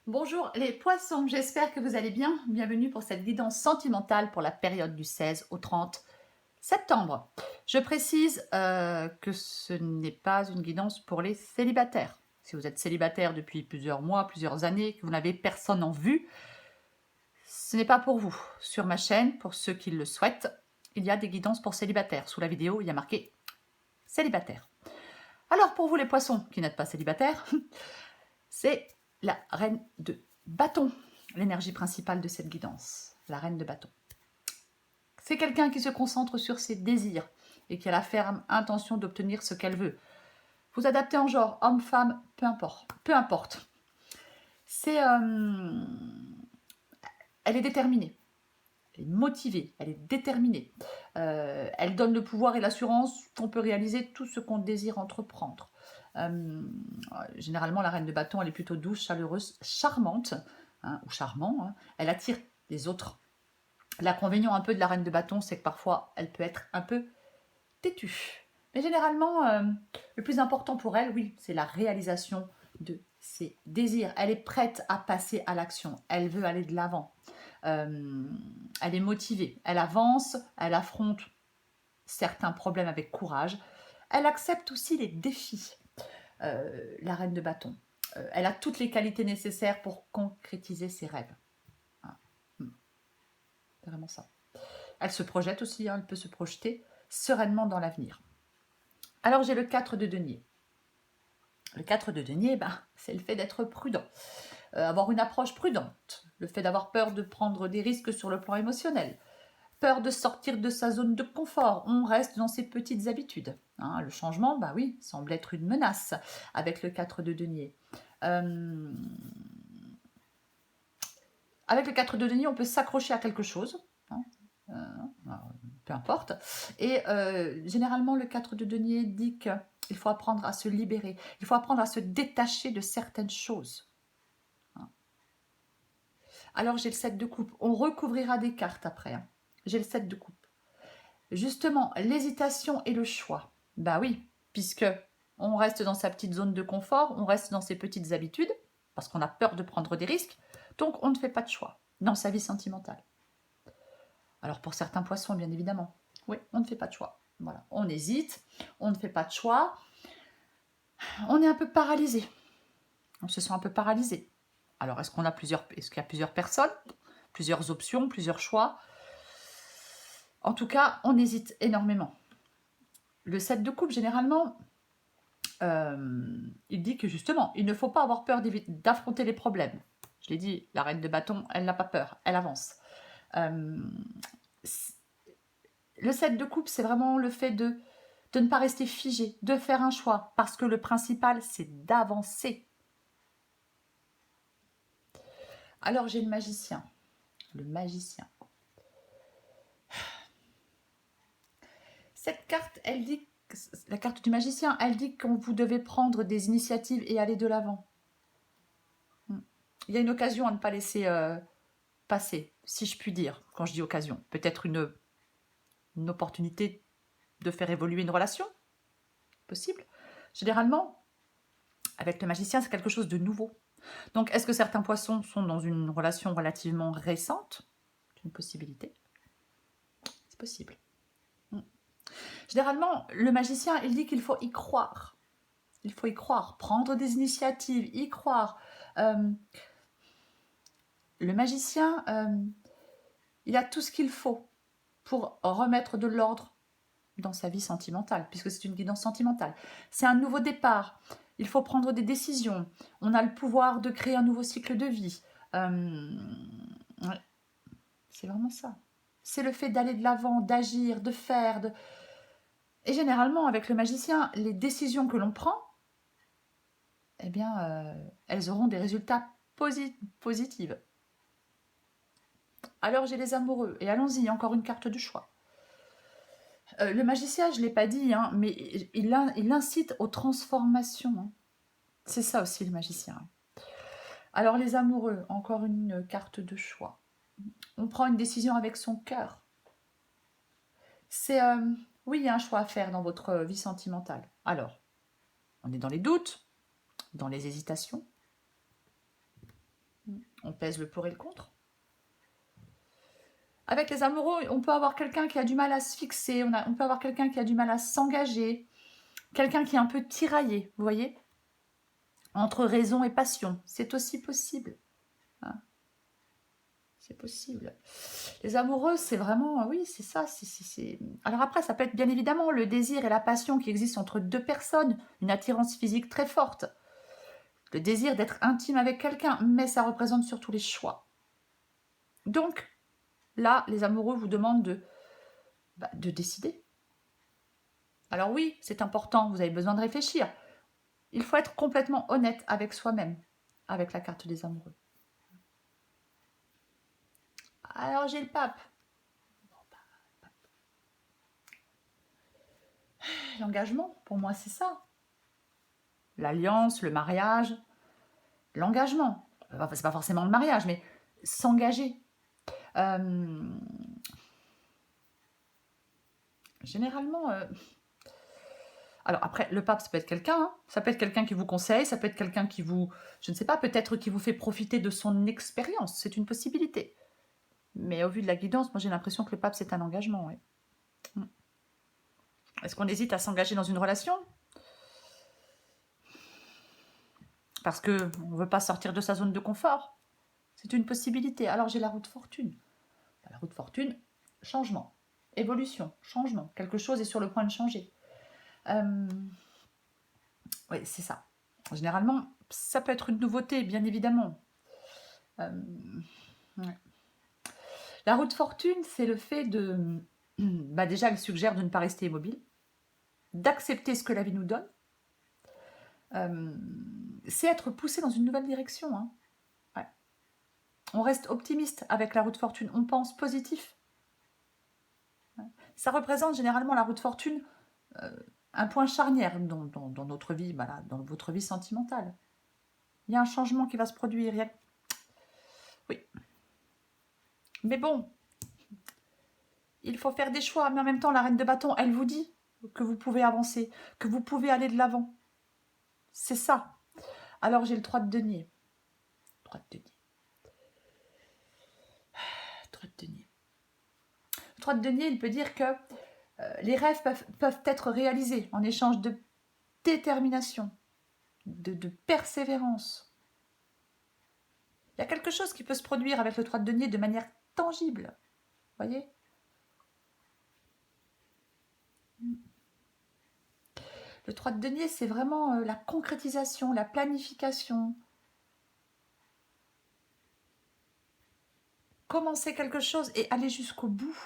Bonjour les poissons, j'espère que vous allez bien. Bienvenue pour cette guidance sentimentale pour la période du 16 au 30 septembre. Je précise que ce n'est pas une guidance pour les célibataires. Si vous êtes célibataire depuis plusieurs mois, plusieurs années, que vous n'avez personne en vue, ce n'est pas pour vous. Sur ma chaîne, pour ceux qui le souhaitent, il y a des guidances pour célibataires. Sous la vidéo, il y a marqué célibataire. Alors pour vous les poissons qui n'êtes pas célibataires, c'est la reine de bâton, l'énergie principale de cette guidance, la reine de bâton. C'est quelqu'un qui se concentre sur ses désirs et qui a la ferme intention d'obtenir ce qu'elle veut. Vous adaptez en genre homme, femme, peu importe. Peu importe. Elle est déterminée, elle est motivée, elle est déterminée. Elle donne le pouvoir et l'assurance qu'on peut réaliser tout ce qu'on désire entreprendre. Généralement, la reine de bâton, elle est plutôt douce, chaleureuse, charmante, hein, ou charmant. Hein. Elle attire les autres. L'inconvénient un peu de la reine de bâton, c'est que parfois, elle peut être un peu têtue. Mais généralement, le plus important pour elle, oui, c'est la réalisation de ses désirs. Elle est prête à passer à l'action. Elle veut aller de l'avant. Elle est motivée. Elle avance, elle affronte certains problèmes avec courage. Elle accepte aussi les défis. La reine de bâton. Elle a toutes les qualités nécessaires pour concrétiser ses rêves. Ah, c'est vraiment ça. Elle se projette aussi, hein, elle peut se projeter sereinement dans l'avenir. Alors j'ai le 4 de denier. Le 4 de denier, c'est le fait d'être prudent, avoir une approche prudente, le fait d'avoir peur de prendre des risques sur le plan émotionnel, peur de sortir de sa zone de confort, on reste dans ses petites habitudes. Hein, le changement, oui, semble être une menace avec le 4 de denier. Avec le 4 de denier, on peut s'accrocher à quelque chose, hein, peu importe. Et généralement, le 4 de denier dit qu'il faut apprendre à se libérer, il faut apprendre à se détacher de certaines choses. Hein. Alors, j'ai le 7 de coupe. On recouvrira des cartes après. Hein. J'ai le 7 de coupe. Justement, l'hésitation et le choix. Oui, puisque on reste dans sa petite zone de confort, on reste dans ses petites habitudes, parce qu'on a peur de prendre des risques, donc on ne fait pas de choix dans sa vie sentimentale. Alors pour certains poissons, bien évidemment, oui, on ne fait pas de choix. Voilà, on hésite, on ne fait pas de choix, on est un peu paralysé. On se sent un peu paralysé. Alors est-ce qu'il y a plusieurs personnes, plusieurs options, plusieurs choix? En tout cas, on hésite énormément. Le 7 de coupe, généralement, il dit que justement, il ne faut pas avoir peur d'affronter les problèmes. Je l'ai dit, la reine de bâton, elle n'a pas peur, elle avance. Le 7 de coupe, c'est vraiment le fait de ne pas rester figé, de faire un choix, parce que le principal, c'est d'avancer. Alors, j'ai le magicien. Le magicien. Cette carte, elle dit, la carte du magicien, elle dit que vous devez prendre des initiatives et aller de l'avant. Il y a une occasion à ne pas laisser passer, si je puis dire, quand je dis occasion. Peut-être une opportunité de faire évoluer une relation, possible. Généralement, avec le magicien, c'est quelque chose de nouveau. Donc, est-ce que certains poissons sont dans une relation relativement récente? C'est une possibilité. C'est possible. Généralement, le magicien, il dit qu'il faut y croire. Il faut y croire, prendre des initiatives, y croire. Le magicien, il a tout ce qu'il faut pour remettre de l'ordre dans sa vie sentimentale, puisque c'est une guidance sentimentale. C'est un nouveau départ. Il faut prendre des décisions. On a le pouvoir de créer un nouveau cycle de vie. Ouais. C'est vraiment ça. C'est le fait d'aller de l'avant, d'agir, de faire. Et généralement, avec le magicien, les décisions que l'on prend, eh bien, elles auront des résultats positifs. Alors, j'ai les amoureux. Et allons-y, encore une carte de choix. Le magicien, je ne l'ai pas dit, hein, mais il incite aux transformations. Hein. C'est ça aussi le magicien. Alors les amoureux, encore une carte de choix. On prend une décision avec son cœur. C'est, oui, il y a un choix à faire dans votre vie sentimentale. Alors, on est dans les doutes, dans les hésitations. On pèse le pour et le contre. Avec les amoureux, on peut avoir quelqu'un qui a du mal à se fixer, on peut avoir quelqu'un qui a du mal à s'engager, quelqu'un qui est un peu tiraillé, vous voyez, entre raison et passion. C'est aussi possible. Hein, c'est possible. Les amoureux, c'est vraiment, oui, c'est ça. Alors après, ça peut être bien évidemment le désir et la passion qui existent entre deux personnes, une attirance physique très forte, le désir d'être intime avec quelqu'un, mais ça représente surtout les choix. Donc, là, les amoureux vous demandent de décider. Alors oui, c'est important, vous avez besoin de réfléchir. Il faut être complètement honnête avec soi-même, avec la carte des amoureux. Alors j'ai le pape. L'engagement, pour moi, c'est ça. L'alliance, le mariage, l'engagement. C'est pas forcément le mariage, mais s'engager. Généralement, alors après, le pape, ça peut être quelqu'un, hein. Ça peut être quelqu'un qui vous conseille, ça peut être quelqu'un qui vous, je ne sais pas, peut-être qui vous fait profiter de son expérience. C'est une possibilité. Mais au vu de la guidance, moi j'ai l'impression que le pape, c'est un engagement. Ouais. Est-ce qu'on hésite à s'engager dans une relation? Parce qu'on ne veut pas sortir de sa zone de confort. C'est une possibilité. Alors j'ai la roue de fortune. La roue de fortune, changement, évolution, changement. Quelque chose est sur le point de changer. Oui, c'est ça. Généralement, ça peut être une nouveauté, bien évidemment. Ouais. La roue de fortune, c'est le fait de... déjà, elle suggère de ne pas rester immobile, d'accepter ce que la vie nous donne. C'est être poussé dans une nouvelle direction. Hein. Ouais. On reste optimiste avec la roue de fortune, on pense positif. Ouais. Ça représente généralement la roue de fortune un point charnière dans notre vie, voilà, dans votre vie sentimentale. Il y a un changement qui va se produire. Oui. Mais bon, il faut faire des choix. Mais en même temps, la reine de bâton, elle vous dit que vous pouvez avancer, que vous pouvez aller de l'avant. C'est ça. Alors, j'ai le 3 de denier. 3 de denier. 3 de denier. Le 3 de denier, il peut dire que les rêves peuvent être réalisés en échange de détermination, de persévérance. Il y a quelque chose qui peut se produire avec le 3 de denier de manière tangible. Vous voyez ? Le 3 de denier, c'est vraiment la concrétisation, la planification. Commencer quelque chose et aller jusqu'au bout.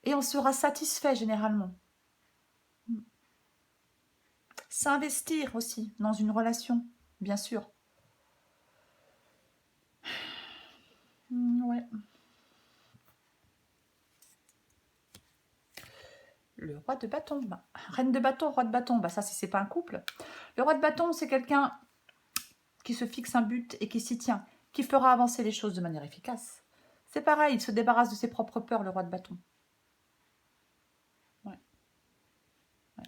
Et on sera satisfait généralement. S'investir aussi dans une relation, bien sûr. Ouais. Le roi de bâton, reine de bâton, roi de bâton, ça c'est pas un couple. Le roi de bâton, c'est quelqu'un qui se fixe un but et qui s'y tient, qui fera avancer les choses de manière efficace. C'est pareil, il se débarrasse de ses propres peurs, le roi de bâton. Ouais. Ouais.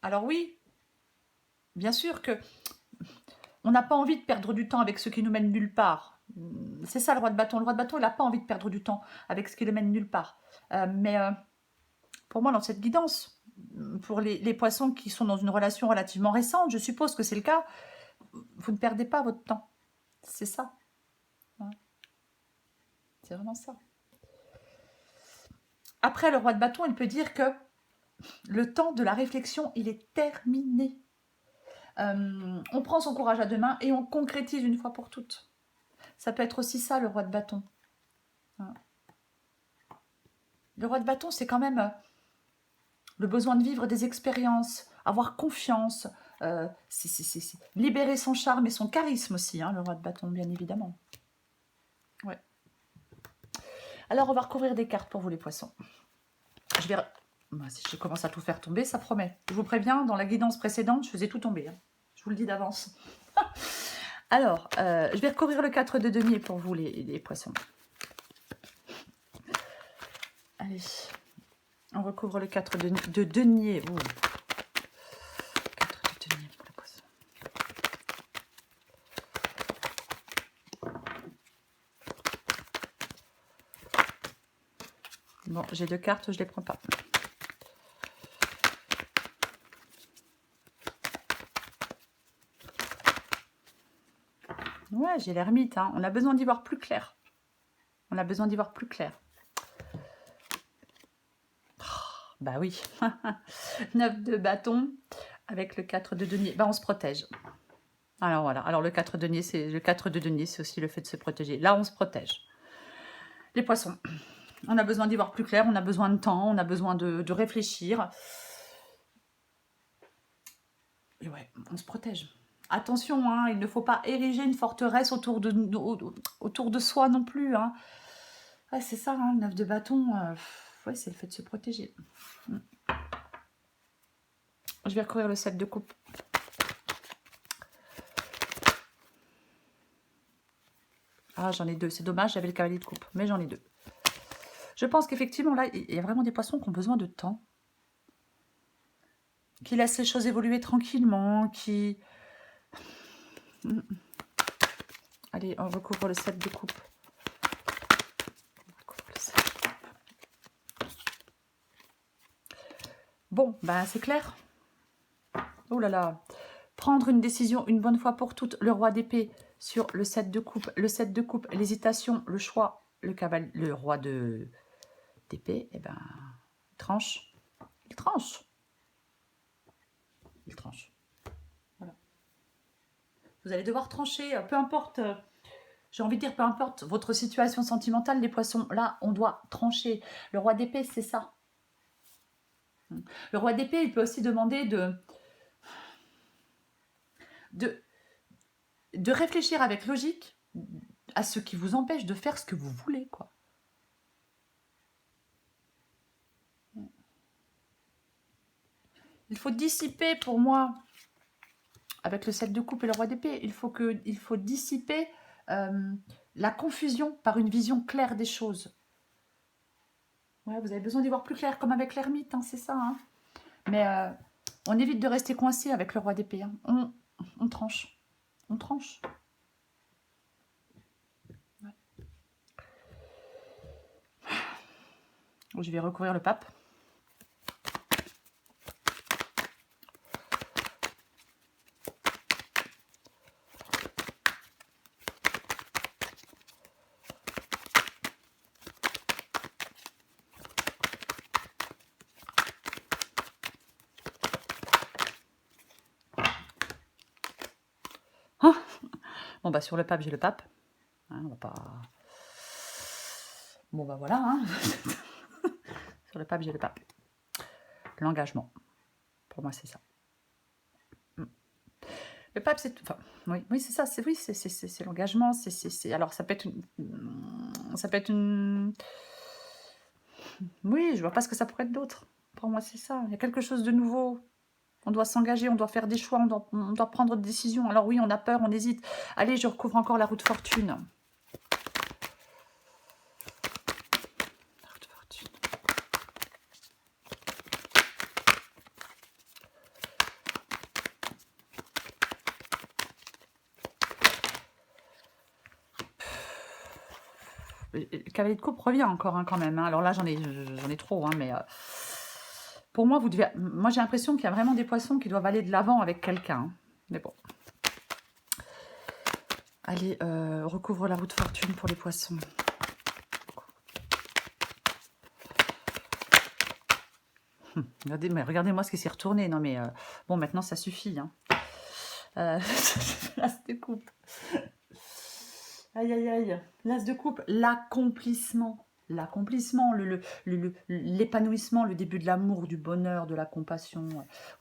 Alors oui, bien sûr que on n'a pas envie de perdre du temps avec ce qui nous mène nulle part. C'est ça le roi de bâton. Le roi de bâton, il n'a pas envie de perdre du temps avec ce qui le mène nulle part. Mais pour moi, dans cette guidance, pour les poissons qui sont dans une relation relativement récente, je suppose que c'est le cas, vous ne perdez pas votre temps. C'est ça. Ouais. C'est vraiment ça. Après, le roi de bâton, il peut dire que le temps de la réflexion, il est terminé. On prend son courage à deux mains et on concrétise une fois pour toutes. Ça peut être aussi ça, le roi de bâton. Le roi de bâton, c'est quand même le besoin de vivre des expériences, avoir confiance, libérer son charme et son charisme aussi, hein, le roi de bâton, bien évidemment. Ouais. Alors, on va recouvrir des cartes pour vous, les poissons. Si je commence à tout faire tomber, ça promet. Je vous préviens, dans la guidance précédente, je faisais tout tomber. Hein. Je vous le dis d'avance. Alors, je vais recouvrir le 4 de denier pour vous, les poissons. Allez. On recouvre le 4 de denier. Oh. 4 de denier pour le poisson. Bon, j'ai 2 cartes, je les prends pas. Ouais, j'ai l'ermite, hein. On a besoin d'y voir plus clair. On a besoin d'y voir plus clair. Oh, bah oui. 9 de bâton avec le 4 de denier. Bah, on se protège. Alors voilà. Alors le 4 de denier, c'est aussi le fait de se protéger. Là, on se protège. Les poissons. On a besoin d'y voir plus clair. On a besoin de temps. On a besoin de réfléchir. Et ouais, on se protège. Attention, hein, il ne faut pas ériger une forteresse autour de soi non plus. Hein. Ouais, c'est ça, hein, le 9 de bâton. Ouais, c'est le fait de se protéger. Je vais recourir le 7 de coupe. Ah, j'en ai 2. C'est dommage, j'avais le cavalier de coupe, mais j'en ai 2. Je pense qu'effectivement, là, il y a vraiment des poissons qui ont besoin de temps. Qui laissent les choses évoluer tranquillement, qui... Allez, on recouvre le 7 de coupe. Bon, ben c'est clair. Oh là là. Prendre une décision une bonne fois pour toutes. Le roi d'épée sur le 7 de coupe. Le 7 de coupe, l'hésitation, le choix. Le roi d'épée, eh ben, il tranche. Il tranche. Il tranche. Voilà. Vous allez devoir trancher, peu importe... J'ai envie de dire, peu importe votre situation sentimentale, les poissons, là, on doit trancher. Le roi d'épée, c'est ça. Le roi d'épée, il peut aussi demander de réfléchir avec logique à ce qui vous empêche de faire ce que vous voulez, quoi. Il faut dissiper, pour moi, avec le 7 de coupe et le roi d'épée, il faut dissiper la confusion par une vision claire des choses. Ouais, vous avez besoin d'y voir plus clair, comme avec l'ermite, hein, c'est ça. Hein. Mais on évite de rester coincé avec le roi d'épée. Hein. On tranche. On tranche. Ouais. Je vais recouvrir le pape. Oh, bon, bah sur le pape, j'ai le pape. Hein, on va pas... Bon, bah voilà. Hein. Sur le pape, j'ai le pape. L'engagement. Pour moi, c'est ça. Le pape, c'est... Enfin, oui c'est ça. C'est l'engagement. Alors, ça peut être une... Oui, je vois pas ce que ça pourrait être d'autre. Pour moi, c'est ça. Il y a quelque chose de nouveau. On doit s'engager, on doit faire des choix, on doit prendre des décisions. Alors oui, on a peur, on hésite. Allez, je recouvre encore la roue de fortune. La roue de fortune. Le cavalier de coupe revient encore hein, quand même. Hein. Alors là, j'en ai trop, hein, mais pour moi, moi j'ai l'impression qu'il y a vraiment des poissons qui doivent aller de l'avant avec quelqu'un. Hein. Mais bon. Allez, recouvre la roue de fortune pour les poissons. Regardez-moi ce qui s'est retourné. Non mais bon, maintenant ça suffit. Hein. L'as de coupe. Aïe, aïe, aïe. L'as de coupe, l'accomplissement. L'accomplissement, l'épanouissement, le début de l'amour, du bonheur, de la compassion.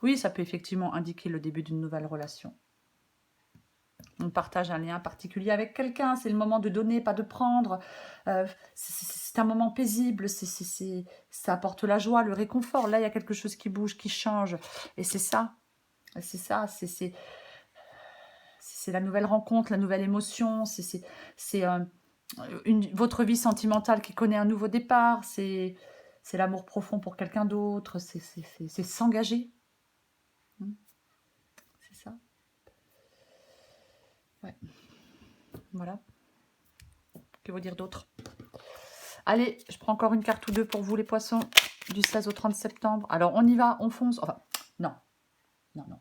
Oui, ça peut effectivement indiquer le début d'une nouvelle relation. On partage un lien particulier avec quelqu'un, c'est le moment de donner, pas de prendre. C'est un moment paisible, ça apporte la joie, le réconfort. Là, il y a quelque chose qui bouge, qui change. Et c'est ça. C'est ça, c'est la nouvelle rencontre, la nouvelle émotion. C'est votre vie sentimentale qui connaît un nouveau départ. C'est l'amour profond pour quelqu'un d'autre. C'est s'engager. C'est ça. Ouais. Voilà. Que vous dire d'autre? Allez, je prends encore une carte ou deux pour vous, les poissons, du 16 au 30 septembre. Alors, on y va, on fonce. Enfin, non, non, non.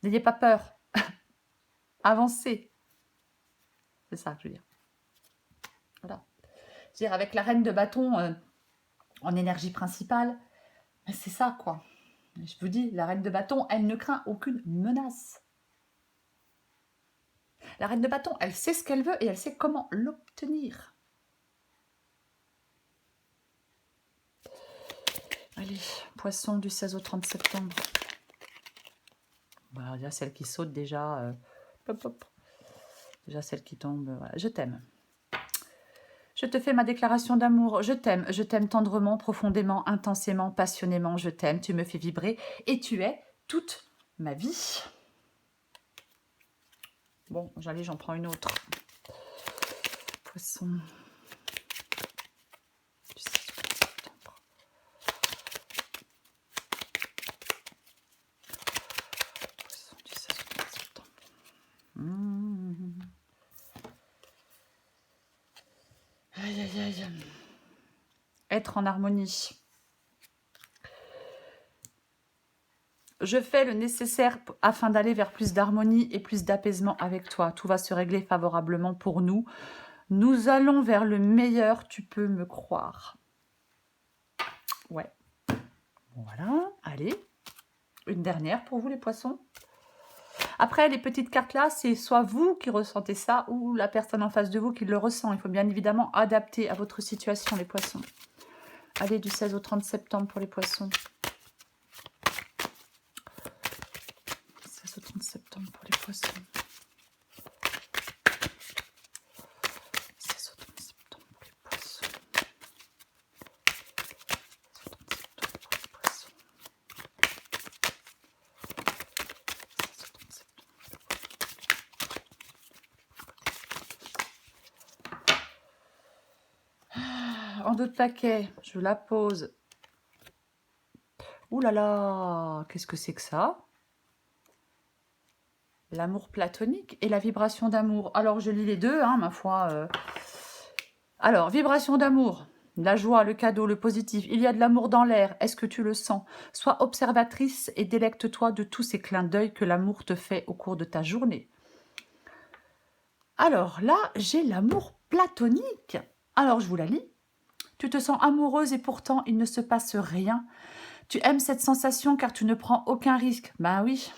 N'ayez pas peur. Avancez. C'est ça que je veux dire. Voilà. Je veux dire, avec la reine de bâton en énergie principale, c'est ça, quoi. Je vous dis, la reine de bâton, elle ne craint aucune menace. La reine de bâton, elle sait ce qu'elle veut et elle sait comment l'obtenir. Allez, poisson du 16 au 30 septembre. Voilà, déjà celle qui saute déjà. Hop, hop. Déjà celle qui tombe. Voilà. Je t'aime. Je te fais ma déclaration d'amour. Je t'aime tendrement, profondément, intensément, passionnément. Je t'aime, tu me fais vibrer et tu es toute ma vie. Bon, j'allais, j'en prends une autre. Poisson. Du 16 au 30 septembre. Poisson du 16 au 30 septembre. Aïe, aïe, aïe. Être en harmonie. Je fais le nécessaire afin d'aller vers plus d'harmonie et plus d'apaisement avec toi. Tout va se régler favorablement pour nous. Nous allons vers le meilleur, tu peux me croire. Ouais. Voilà, allez. Une dernière pour vous, les poissons. Après, les petites cartes là, c'est soit vous qui ressentez ça ou la personne en face de vous qui le ressent. Il faut bien évidemment adapter à votre situation, les poissons. Allez, du 16 au 30 septembre pour les poissons. 16 au 30 septembre pour les poissons. 16 au 30 septembre pour les poissons. 16 au 30 septembre pour les poissons. 16 au 30 septembre. En dos de paquet, je la pose. Ouh là là, qu'est-ce que c'est que ça? L'amour platonique et la vibration d'amour. Alors, je lis les deux, hein, ma foi. Alors, vibration d'amour, la joie, le cadeau, le positif. Il y a de l'amour dans l'air. Est-ce que tu le sens? Sois observatrice et délecte-toi de tous ces clins d'œil que l'amour te fait au cours de ta journée. Alors là, j'ai l'amour platonique. Alors, je vous la lis. Tu te sens amoureuse et pourtant, il ne se passe rien. Tu aimes cette sensation car tu ne prends aucun risque. Ben oui.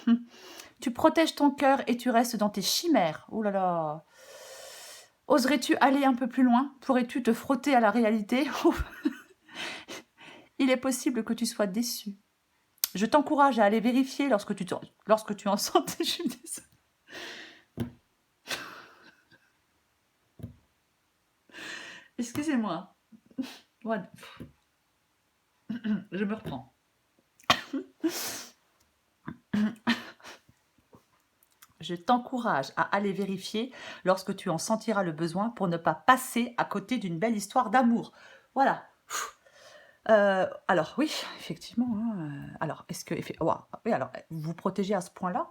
Tu protèges ton cœur et tu restes dans tes chimères. Oh là là. Oserais-tu aller un peu plus loin? Pourrais-tu te frotter à la réalité? Il est possible que tu sois déçu. Je t'encourage à aller vérifier lorsque tu en sens. Je suis désolée. Excusez-moi. Voilà. Je me reprends. Je t'encourage à aller vérifier lorsque tu en sentiras le besoin pour ne pas passer à côté d'une belle histoire d'amour. Voilà. Alors oui, effectivement. Alors, est-ce que... oui, alors, vous vous protégez à ce point-là?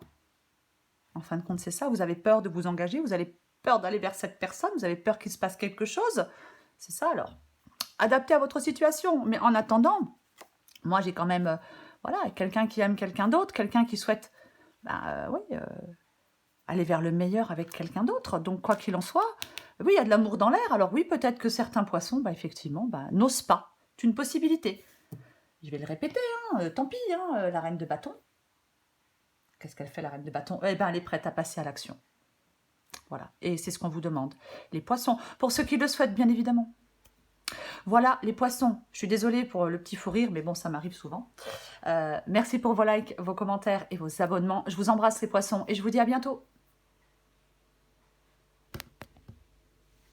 En fin de compte, c'est ça. Vous avez peur de vous engager, vous avez peur d'aller vers cette personne, vous avez peur qu'il se passe quelque chose. C'est ça, alors. Adaptez à votre situation. Mais en attendant, moi, j'ai quand même... voilà, quelqu'un qui aime quelqu'un d'autre, quelqu'un qui souhaite... aller vers le meilleur avec quelqu'un d'autre. Donc, quoi qu'il en soit, oui, il y a de l'amour dans l'air. Alors oui, peut-être que certains poissons, effectivement, n'osent pas. C'est une possibilité. Je vais le répéter, tant pis, la reine de bâton. Qu'est-ce qu'elle fait, la reine de bâton? Eh bien, elle est prête à passer à l'action. Voilà, et c'est ce qu'on vous demande. Les poissons, pour ceux qui le souhaitent, bien évidemment. Voilà, les poissons. Je suis désolée pour le petit fou rire, mais bon, ça m'arrive souvent. Merci pour vos likes, vos commentaires et vos abonnements. Je vous embrasse, les poissons, et je vous dis à bientôt.